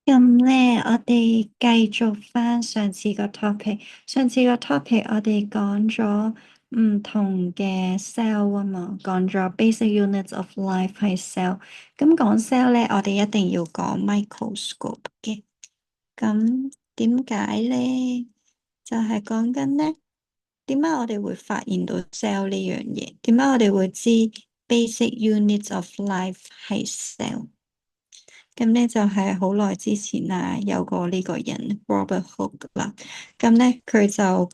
咁咧，我哋繼續翻上次個 topic。上次個 topic 我哋講咗唔同嘅 cell 啊嘛，講咗 basic units of life 係 cell。咁講 cell 咧，我哋一定要講 microscope 嘅。咁點解咧？就係講緊咧，點解我哋會發現到 cell 呢樣嘢？點解我哋會知 basic units of life 係 cell？咁咧就係好耐之前啦，有個呢個人 Robert Hooke 啦，咁咧佢就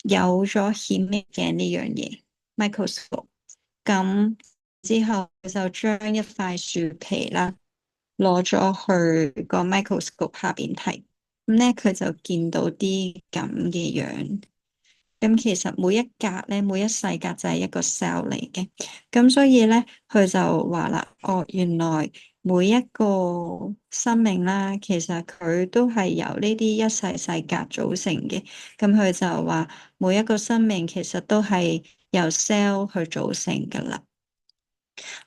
有咗顯微鏡呢樣嘢 microscope，咁之後佢就將一塊樹皮啦攞咗去個 microscope 下邊睇，咁咧佢就見到啲咁嘅樣。咁其實每一格咧，每一細格就係一個 cell 嚟嘅。咁所以咧，佢就話啦，哦，原來每一個生命啦，其實佢都係由呢啲一細細格組成嘅。咁佢就話每一個生命其實都係由 cell 去組成噶啦。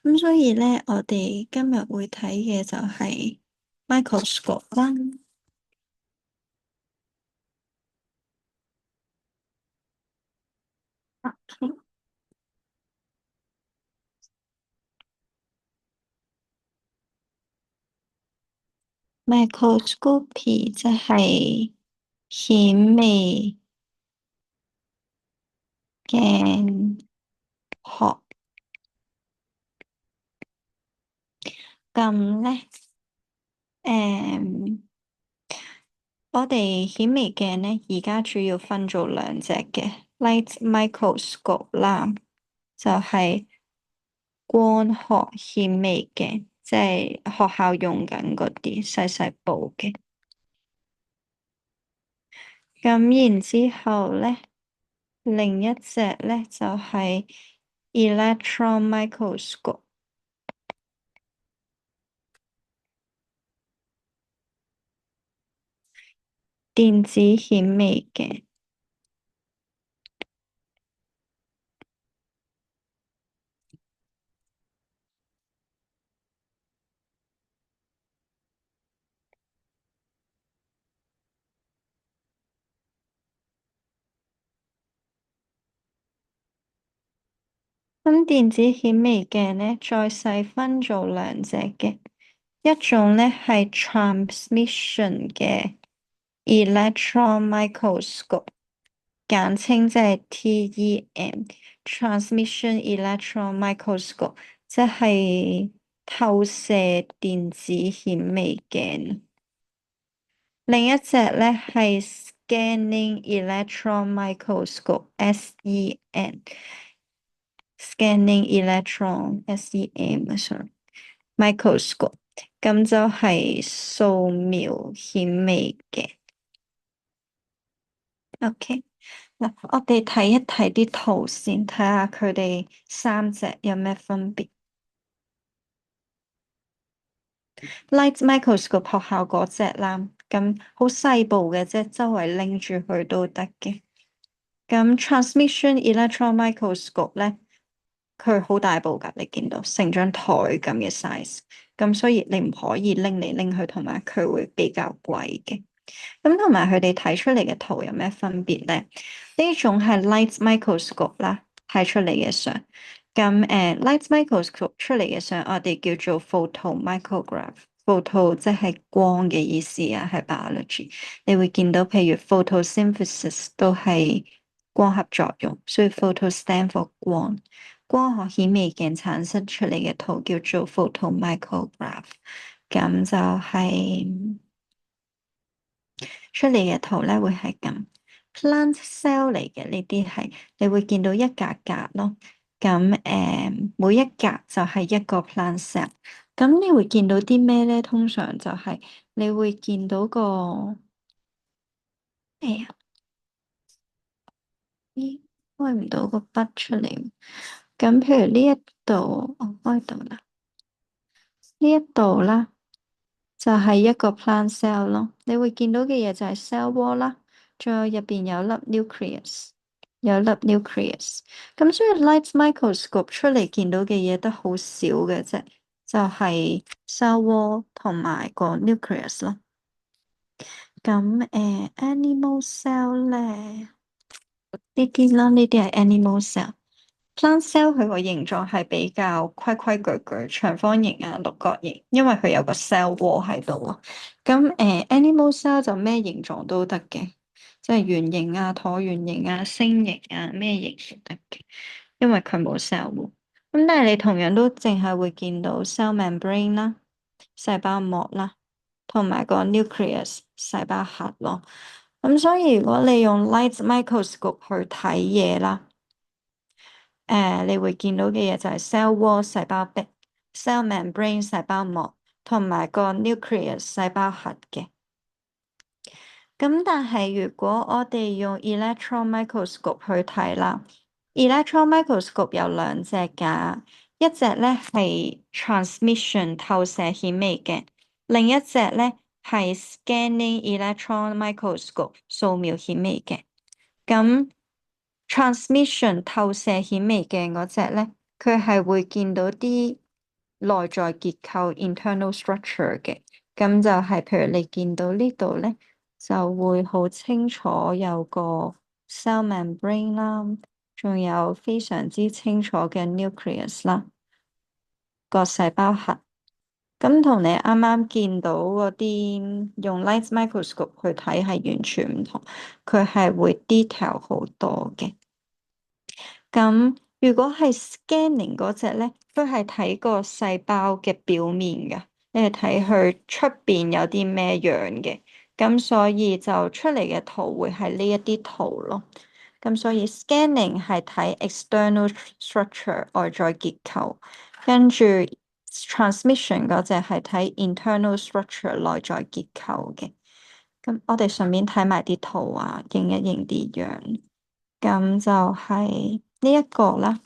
咁所以咧，我哋今日會睇嘅就係 microscope 啦。microscopy 即係顯微鏡學。咁咧，誒，我哋顯微鏡咧，而家主要分做兩隻嘅，light microscope 啦，就係光學顯微鏡，即係學校用緊嗰啲細細部嘅。咁然之後咧，另一隻咧就係 electron microscope，電子顯微鏡。咁電子顯微鏡咧，再細分做兩隻嘅，一種咧係 transmission 嘅 electron microscope，簡稱即係 TEM，transmission electron microscope，即係透射電子顯微鏡。另一隻咧係 scanning electron microscope，SEM，scanning electron SEM，sorry microscope，咁就係掃描顯微鏡。OK，嗱，我哋睇一睇啲圖先，睇下佢哋三隻有咩分別。Light microscope 學校嗰隻啦，咁好細部嘅啫，周圍拎住佢都得嘅。咁 transmission electron microscope 咧，佢好大部噶，你見到成張台咁嘅 size，咁所以你唔可以拎嚟拎去，同埋佢會比較貴嘅。咁同埋佢哋睇出嚟嘅圖有咩分別咧？呢種係 light microscope 啦，睇出嚟嘅相。咁light microscope 出嚟嘅相，我哋叫做 photomicrograph。photo 即係光嘅意思啊，係 biology。你會見到，譬如 photosynthesis 都係光合作用，所以 photo stand for 光。光學顯微鏡產生出嚟嘅圖叫做 photomicrograph。咁就係、出嚟嘅圖咧會係咁，plant cell 嚟嘅呢啲係，你會見到一格格咯。咁每一格就係一個 plant cell。咁你會見到啲咩咧？通常就係你會見到個，哎呀，咦，開唔到個筆出嚟。咁譬如呢一度，哦，開到啦，呢一度啦。就係一個 plant cell 咯，你會見到嘅嘢就係 cell wall 啦，仲有入邊有粒 nucleus，有粒 nucleus。咁所以 light microscope 出嚟見到嘅嘢都好少嘅啫，就係 cell wall 同埋個 nucleus 咯。咁animal cell 咧，呢啲啦，呢啲係 animal cell。plant cell 佢個形狀係比較規規矩矩、長方形啊、六角形，因為佢有個 cell wall 喺度啊。咁animal cell 就咩形狀都得嘅，即係圓形啊、橢圓形啊、星形啊，咩形都得嘅，因為佢冇 cell wall。咁但係你同樣都淨係會見到 cell membrane 啦、細胞膜啦，同埋個 nucleus 細胞核咯。咁所以如果你用 light microscope 去睇嘢啦，你會見到嘅嘢就係 cell wall 細胞壁、cell membrane 細胞膜同埋個 nucleus 細胞核嘅。咁但係如果我哋用 electron microscope 去睇啦，electron microscope 有兩隻㗎，一隻咧係 transmission 透射顯微鏡，另一隻咧係 scanning electron microscope 掃描顯微鏡。咁 transmission 透射顯微鏡嗰隻咧，佢係會見到啲內在結構 internal structure 嘅。咁就係譬如你見到呢度咧，就會好清楚有個 cell membrane 啦，仲有非常之清楚嘅 nucleus 啦，個細胞核。咁同你啱啱見到嗰啲用 light microscope 去睇係完全唔同，佢係會 detail 好多嘅。咁如果係 scanning 嗰隻咧，佢係睇個細胞嘅表面嘅，你係睇佢出邊有啲咩樣嘅，咁所以就出嚟嘅圖會係呢一啲圖咯。咁所以 scanning 係睇 external structure 外在結構，跟住 transmission 嗰隻係睇 internal structure 內在結構嘅。咁我哋順便睇埋啲圖啊，認一認啲樣。咁就係呢一個啦，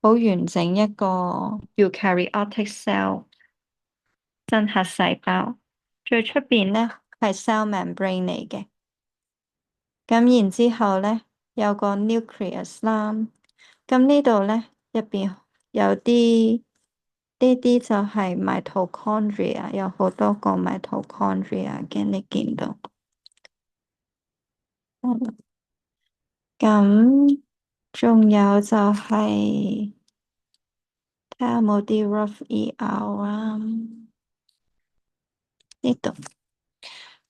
好完整一個 eukaryotic cell 真核細胞，最出邊咧係 cell membrane 嚟嘅，咁然之後咧有個 nucleus 啦，咁呢度咧入邊有啲呢啲就係 mitochondria，有好多個 mitochondria 嘅，你見到。咁仲有就係、睇下有冇啲 rough ER 啊？呢度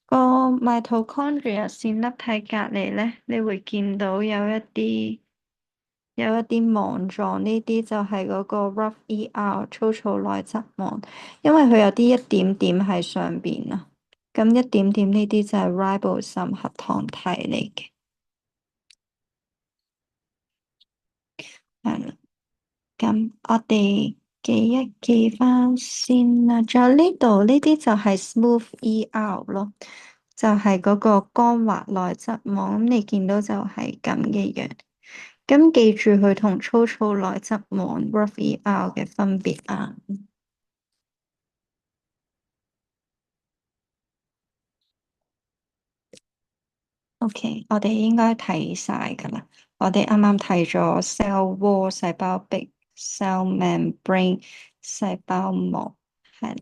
個 mitochondria 線粒體隔離咧，你會見到有一啲網狀，呢啲就係嗰個 rough ER 粗糙內側網，因為佢有啲一點點喺上邊啊。咁一點點呢啲就係 ribosome 核糖體嚟嘅，係啦。咁我哋記一記翻先啦，仲有呢度呢啲就係 smooth ER 咯，就係嗰個光滑內側網，咁你見到就係咁嘅樣。咁記住佢同粗糙內側網 rough ER 嘅分別啊。OK，我哋應該睇晒噶啦。我哋啱啱睇咗 cell wall 細胞壁、cell membrane 細胞膜，係。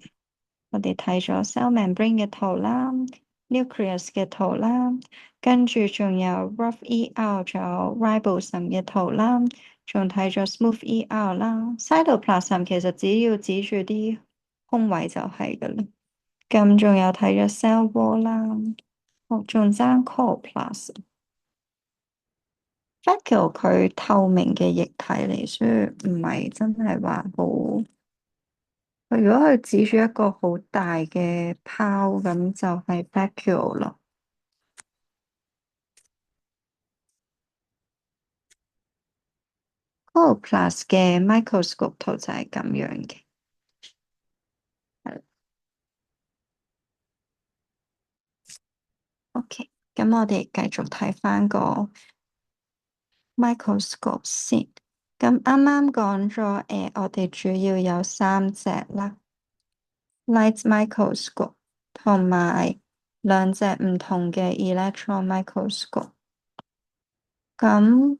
我哋睇咗 cell membrane 嘅圖啦，nucleus 嘅圖啦，跟住仲有 rough ER，仲有 ribosome 嘅圖啦，仲睇咗 smooth ER 啦，cytoplasm 其實只要指住啲空位就係噶啦。咁仲有睇咗 cell wall 啦，哦，仲爭 chloroplast。vacuole 佢透明嘅液體嚟，所以唔係真係話好。如果佢指住一個好大嘅泡，咁就係 vacuole 咯。Chloroplast 嘅 microscope 圖就係咁樣嘅。係 OK，咁我哋繼續睇翻個 microscope 先。咁啱啱講咗，我哋主要有三隻啦，light microscope 同埋兩隻唔同嘅 electron microscope。咁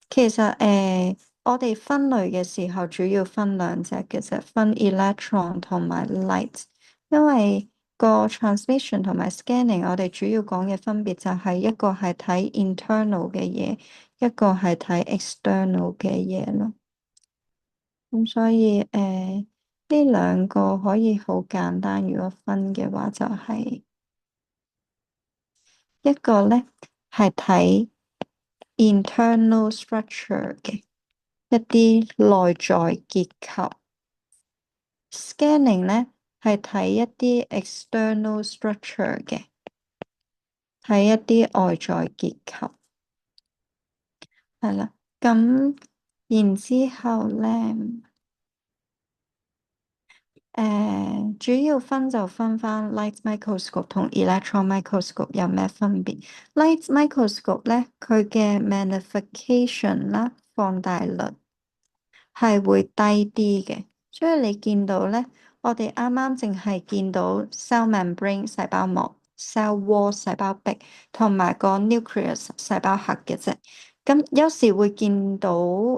其實我哋分類嘅時候主要分兩隻嘅啫，分 electron 同埋 light。因為個 transmission 同埋 scanning，我哋主要講嘅分別就係一個係睇 internal 嘅嘢，一個係睇 external 嘅嘢咯。咁所以呢兩個可以好簡單，如果分嘅話就係一個咧係睇 internal structure 嘅一啲內在結構，scanning 咧係睇一啲 external structure 嘅，睇一啲外在結構。係啦，咁然之後咧，主要分就分翻 light microscope 同 electron microscope 有咩分別？light microscope 咧，佢嘅 magnification 啦，放大率係會低啲嘅，所以你見到咧，我哋啱啱淨係見到 cell membrane 細胞膜、cell wall 細胞壁同埋個 nucleus 細胞核嘅啫。咁有時會見到，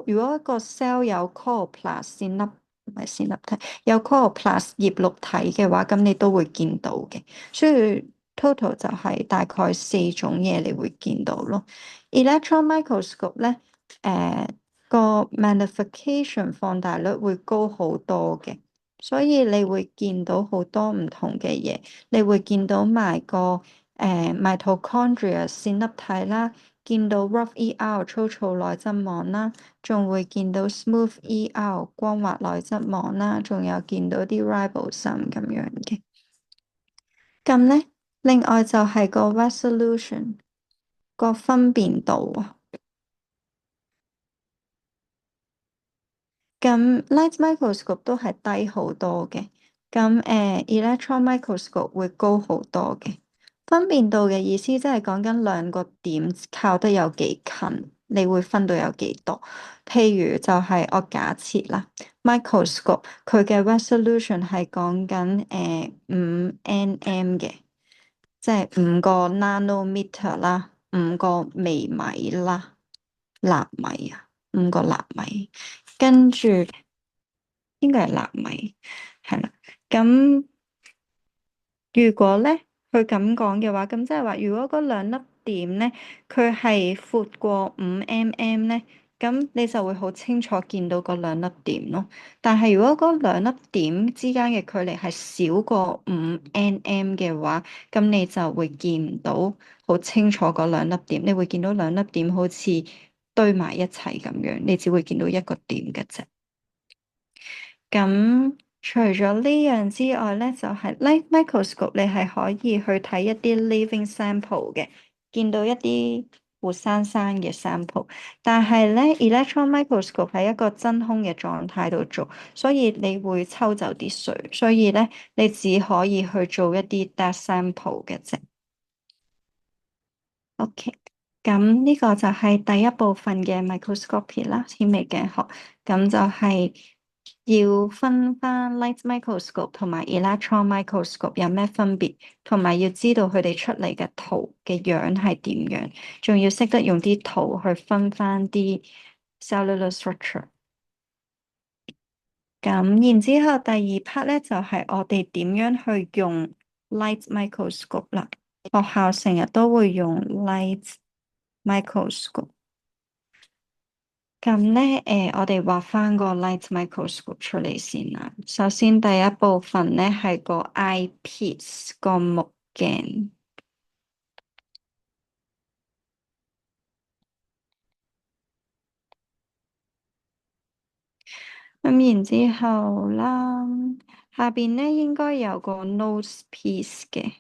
如果一個 cell 有 chloroplast 線粒，唔係線粒體，有 chloroplast 葉綠體嘅話，咁你都會見到嘅。所以 total 就係大概四種嘢你會見到咯。Electron microscope 咧，個 magnification 放大率會高好多嘅，所以你會見到好多唔同嘅嘢，你會見到埋個mitochondria 線粒體啦。見到 rough ER 粗糙內質網啦，仲會見到 smooth ER 光滑內質網啦，仲有見到啲 ribosome 咁樣嘅。咁咧，另外就係個 resolution 個分辨度啊。咁 light microscope 都係低好多嘅，咁electron microscope 會高好多嘅。分辨度嘅意思即係講緊兩個點靠得有幾近，你會分到有幾多。譬如就係我假設啦，microscope 佢嘅 resolution 係講緊5 nm 嘅，即係5個 nanometer 啦，5個微米啦，納米啊，5個納米，跟住應該係納米，係啦，咁。如果咧佢咁講嘅話，咁即係話，如果嗰兩粒點咧，佢係闊過5 mm咧，咁你就會好清楚見到嗰兩粒點咯。但係如果嗰兩粒點之間嘅距離係少過5 mm 嘅話，咁你就會見唔到好清楚嗰兩粒點，你會見到兩粒點好似堆埋一齊咁樣，你只會見到一個點嘅啫。咁除咗呢樣之外咧，就係 light microscope，你係可以去睇一啲 living sample 嘅，見到一啲活生生嘅 sample。但係咧，electron microscope 係一個真空嘅狀態度做，所以你會抽走啲水，所以咧你只可以去做一啲 dead sample 嘅啫。OK。咁呢個就係第一部分嘅 microscopy 啦，顯微鏡學。咁就係要分翻 light microscope 同埋 electron microscope 有咩分別，同埋要知道佢哋出嚟嘅圖嘅樣係點樣，仲要識得用啲圖去分翻啲 cellular structure。咁然之後第二 part 咧就係我哋點樣去用 light microscope 啦。學校成日都會用 light microscope。咁咧，我哋畫翻個 light microscope 出嚟先啦。首先第一部分咧係個 eyepiece 個目鏡。咁然之後啦，下邊咧應該有個 nose piece 嘅，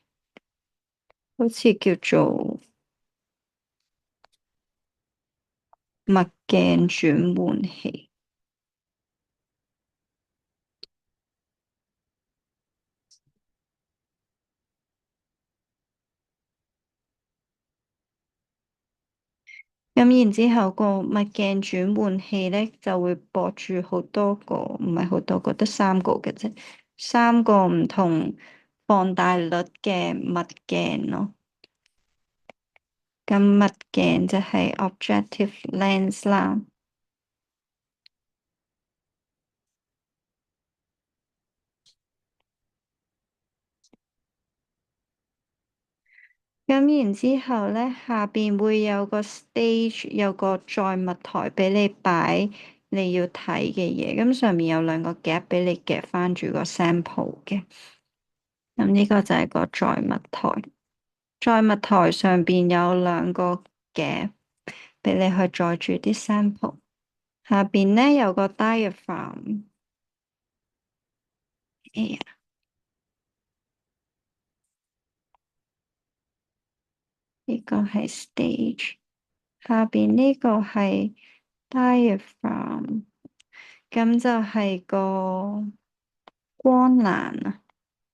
好似叫做墨鏡轉換器。咁然之後個墨鏡轉換器咧就會駁住好多個，唔係好多個，得3個嘅啫，3個唔同放大率嘅墨鏡咯。咁墨鏡就係 objective lens 啦。咁然之後咧，下邊會有個 stage，有個載物台俾你擺你要睇嘅嘢。咁上面有兩個夾俾你夾翻住個 sample 嘅。咁呢個就係個載物台。載物台上邊有兩個夾俾你去載住啲 sample。下邊咧有個 diaphragm。哎呀，呢個係 stage。下邊呢個係 diaphragm。咁就係個光欄啊，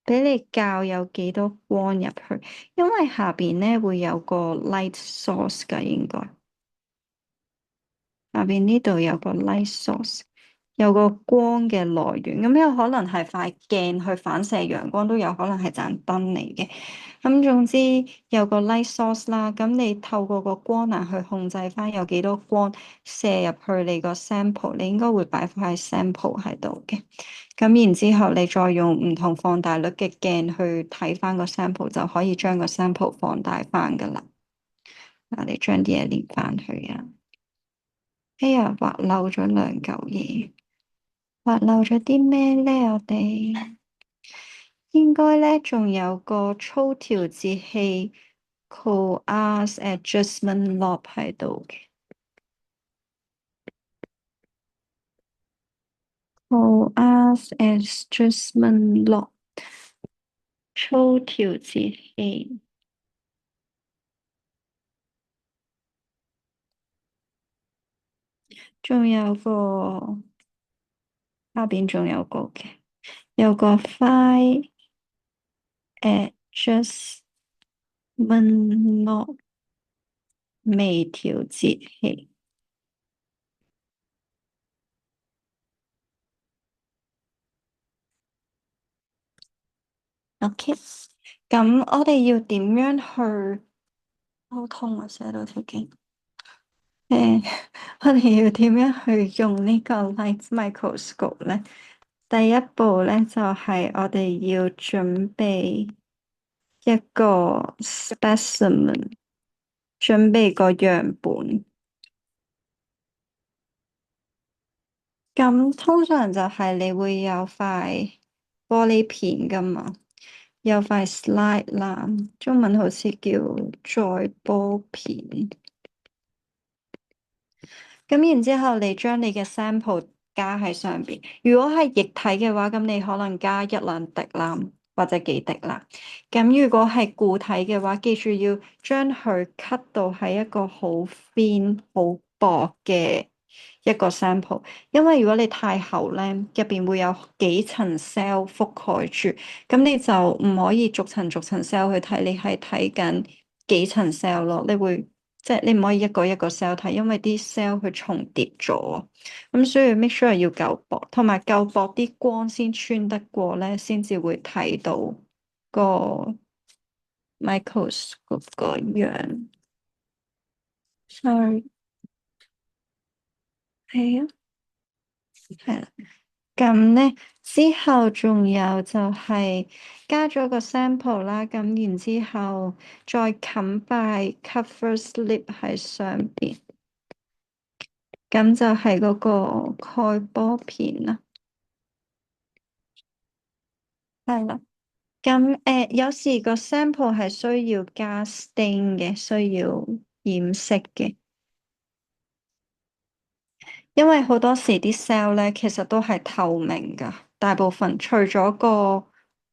俾你校有幾多光入去，因為下邊咧會有個 light source 噶，應該下邊呢度有個 light source，有個光嘅來源，咁有可能係塊鏡去反射陽光，都有可能係盞燈嚟嘅。咁總之有個 light source 啦，咁你透過個光欄去控制翻有幾多光射入去你個 sample，你應該會擺塊 sample 喺度嘅。咁然之後你再用唔同放大率嘅鏡去睇翻個 sample，就可以將個 sample 放大翻噶啦。嗱，你將啲嘢連翻去啊！哎呀，畫漏咗兩嚿嘢，畫漏咗啲咩咧？我哋應該咧仲有個粗調節器 Coas Adjustment Knob 喺度嘅。Coas Adjustment Knob 粗調節器，仲有個下邊仲有個嘅，有個 Fine Adjustment Knob 微調節器。OK，咁我哋要點樣去溝通啊？寫到條頸。我哋要點樣去用呢個 light microscope 咧？第一步咧就係我哋要準備一個 specimen，準備個樣本。咁通常就係你會有塊玻璃片噶嘛，有塊 slide 啦，中文好似叫載玻片。咁然之後，你將你嘅 sample 加喺上邊。如果係液體嘅話，咁你可能加一兩滴啦，或者幾滴啦。咁如果係固體嘅話，記住要將佢 cut 到係一個好 thin、好薄嘅一個 sample。因為如果你太厚咧，入邊會有幾層 cell 覆蓋住，咁你就唔可以逐層逐層 cell 去睇，你係睇緊幾層 cell 咯，你會。即係你唔可以一個一個 cell 睇，因為啲 cell 佢重疊咗，咁所以 make sure 要夠薄，同埋夠薄啲光先穿得過咧，先至會睇到個 microscope 個樣。Sorry，係啊，係啦。咁咧之後仲有就係加咗個 sample 啦，咁然之後再冚塊 cover slip 喺上邊。咁就係嗰個蓋玻片啦，係啦。咁有時個 sample 係需要加 stain 嘅，需要染色嘅，因為好多時啲 cell 咧其實都係透明噶，大部分除咗個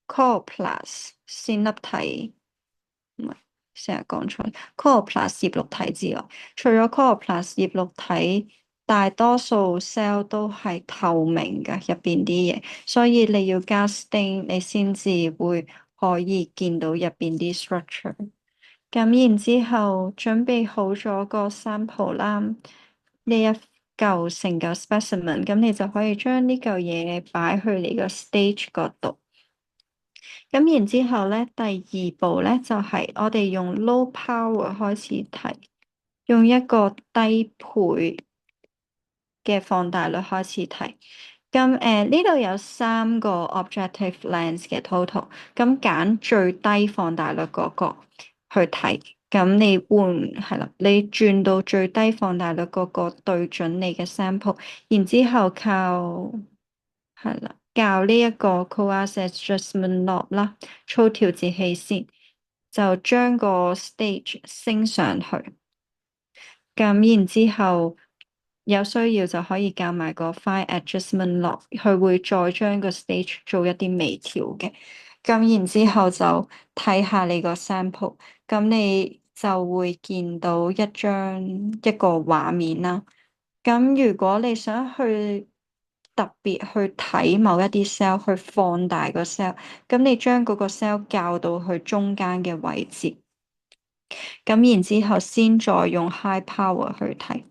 chloroplast 線粒體。唔係，成日講錯，chloroplast 葉綠體之外，除咗 chloroplast 葉綠體，大多數 cell 都係透明嘅入邊啲嘢，所以你要加 stain，你先至會可以見到入邊啲 structure。咁然之後準備好咗個 sample 啦，呢一嚿成嚿 specimen，咁你就可以將呢嚿嘢擺去你個 stage 嗰度。咁然之後咧，第二步咧就係我哋用 low power 開始睇，用一個低倍嘅放大率開始睇。咁呢度有三個 objective lens 嘅 total，咁揀最低放大率嗰個，去睇。咁你換係啦，你轉到最低放大率嗰個對準你嘅 sample，然之後靠係啦，校呢一個 coarse adjustment knob 啦，粗調節器先，就將個 stage 升上去。咁然之後有需要就可以校埋個 fine adjustment knob，佢會再將個 stage 做一啲微調嘅。咁然之後就睇下你個 sample，咁你就會見到一個畫面啦。咁如果你想去特別去睇某一啲 cell，去放大個 cell，咁你將嗰個 cell 校到去中間嘅位置，咁然之後先再用 high power 去睇。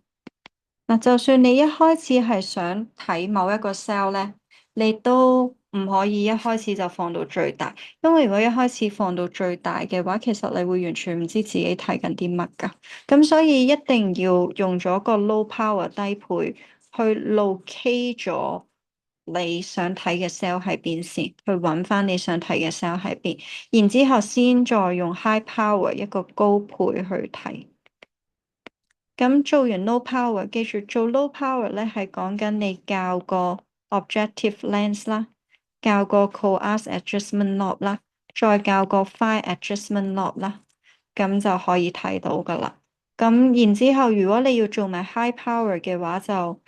嗱，就算你一開始係想睇某一個 cell 咧，你都唔可以一開始就放到最大，因為如果一開始放到最大嘅話，其實你會完全唔知自己睇緊啲乜噶。咁所以一定要用咗個 low power 低配去 locate 咗你想睇嘅 cell 喺邊先，去揾翻你想睇嘅 cell 喺邊，然之後先再用 high power 一個高配去睇。咁做完 low power，記住做 low power 咧係講緊你校個 objective lens 啦，校個 coarse adjustment knob 啦，再校個 fine adjustment knob 啦，咁就可以睇到噶啦。咁然之後，如果你要做埋 high power 嘅話，就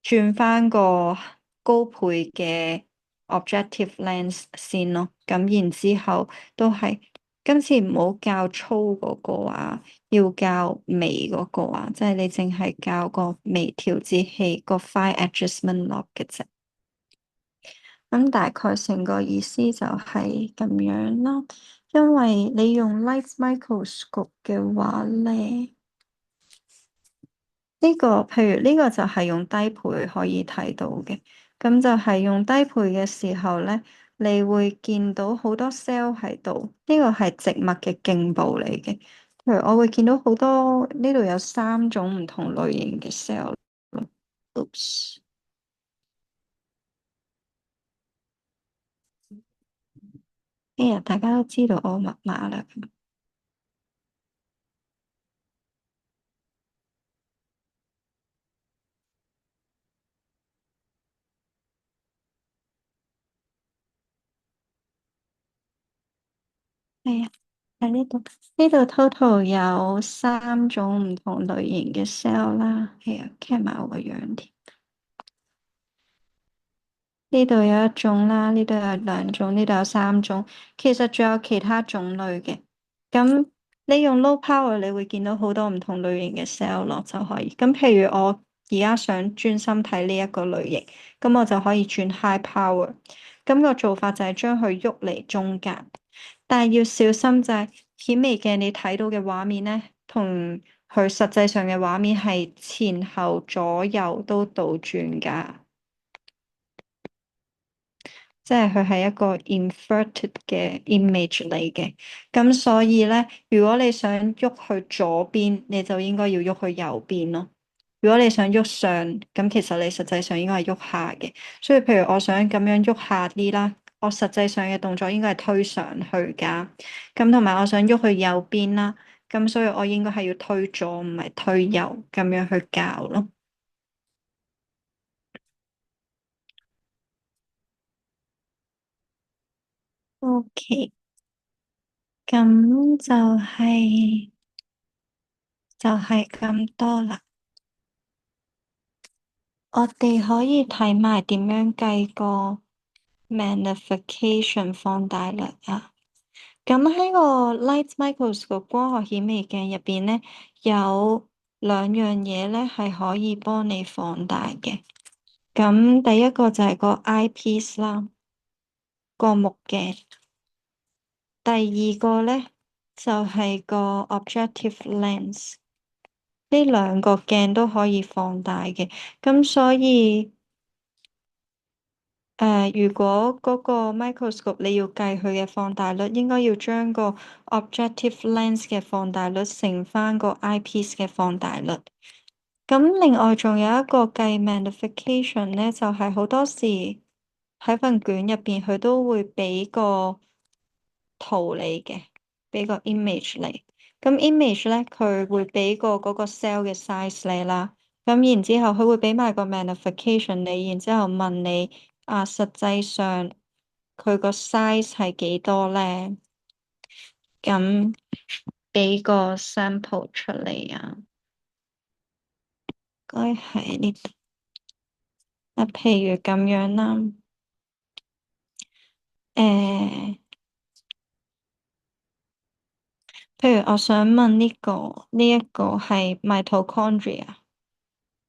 轉翻個高倍嘅 objective lens 先咯。咁然之後都係今次唔好校粗嗰個啊，要校微嗰個啊，即係你淨係校個微調節器個 fine adjustment knob 嘅啫。咁大概成個意思就係咁樣咯。因為你用 light microscope 嘅話咧。呢個譬如呢個就係用低倍可以睇到嘅，咁就係用低倍嘅時候咧，你會見到好多 cell 喺度。呢個係植物嘅莖部嚟嘅，譬如我會見到好多呢度有3種唔同類型嘅 cell。Oops，哎呀，大家都知道我密碼啦。哎呀，喺呢度，呢度 total 有3種唔同類型嘅 cell 啦。哎呀，cap 埋我個樣添。呢度有一種啦，呢度有2種，呢度有3種，其實仲有其他種類嘅。咁你用 low power，你會見到好多唔同類型嘅 cell 咯，就可以。咁譬如我而家想專心睇呢一個類型，咁我就可以轉 high power。咁個做法就係將佢喐嚟中間，但係要小心就係顯微鏡你睇到嘅畫面呢，同佢實際上嘅畫面係前後左右都倒轉㗎。即係佢係一個 inverted 嘅 image 嚟嘅，咁所以咧，如果你想喐去左邊，你就應該要喐去右邊咯。如果你想喐上，咁其實你實際上應該係喐下嘅。所以譬如我想咁樣喐下啲啦，我實際上嘅動作應該係推上去噶。咁同埋我想喐去右邊啦，咁所以我應該係要推左，唔係推右，咁樣去校咯。OK，咁就係咁多啦。我哋可以睇埋點樣計個 magnification 放大率啊。咁喺個 light microscope 光學顯微鏡入邊咧，有2樣嘢咧係可以幫你放大嘅。咁第一個就係個 eyepiece 啦，個目鏡。第二個咧就係個 objective lens。呢2個鏡都可以放大嘅，咁所以如果嗰個 microscope 你要計佢嘅放大率，應該要將個 objective lens 嘅放大率乘翻個 eyepiece 嘅放大率。咁另外仲有一個計 magnification 咧，就係好多時喺份卷入邊佢都會俾個圖你嘅。俾個 image 你。咁 image 咧，佢會俾個嗰個 cell 嘅 size 你啦。咁然之後，佢會俾埋個 magnification 你，然之後問你啊，實際上佢個 size 係幾多咧？咁俾個 sample 出嚟啊，該喺呢度。啊，譬如咁樣啦，誒、譬如我想問呢一個係 mitochondria，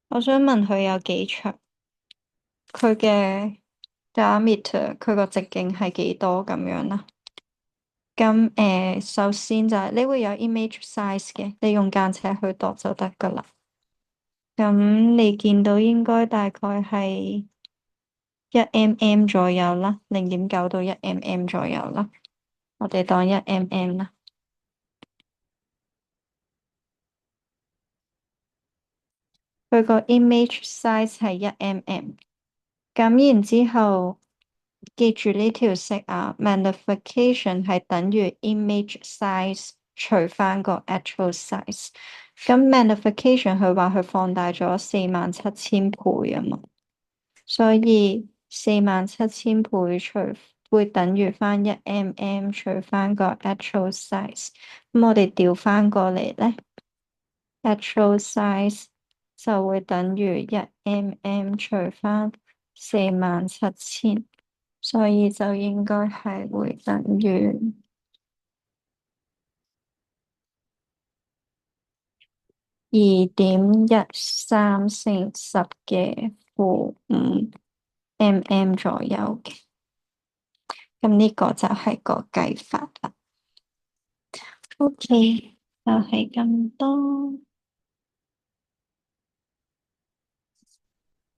我想問佢有幾長，佢嘅 diameter，佢個直徑係幾多咁樣啦？咁首先就係你會有 image size 嘅，你用間尺去度就得噶啦。咁你見到應該大概係1mm 左右啦，0.9到1mm 左右啦，我哋當1mm啦。佢個 image size 係1mm，咁然之後記住呢條式啊，magnification 係等於 image size 除翻個 actual size。咁 magnification 佢話佢放大咗47000倍啊嘛，所以47000倍會等於翻1mm 除翻個 actual size。咁我哋調翻過嚟咧，actual size 就會等於1mm 除翻47000，所以就應該係會等於2.13乘10嘅負5mm 左右嘅。咁呢個就係個計法啦。OK，就係咁多。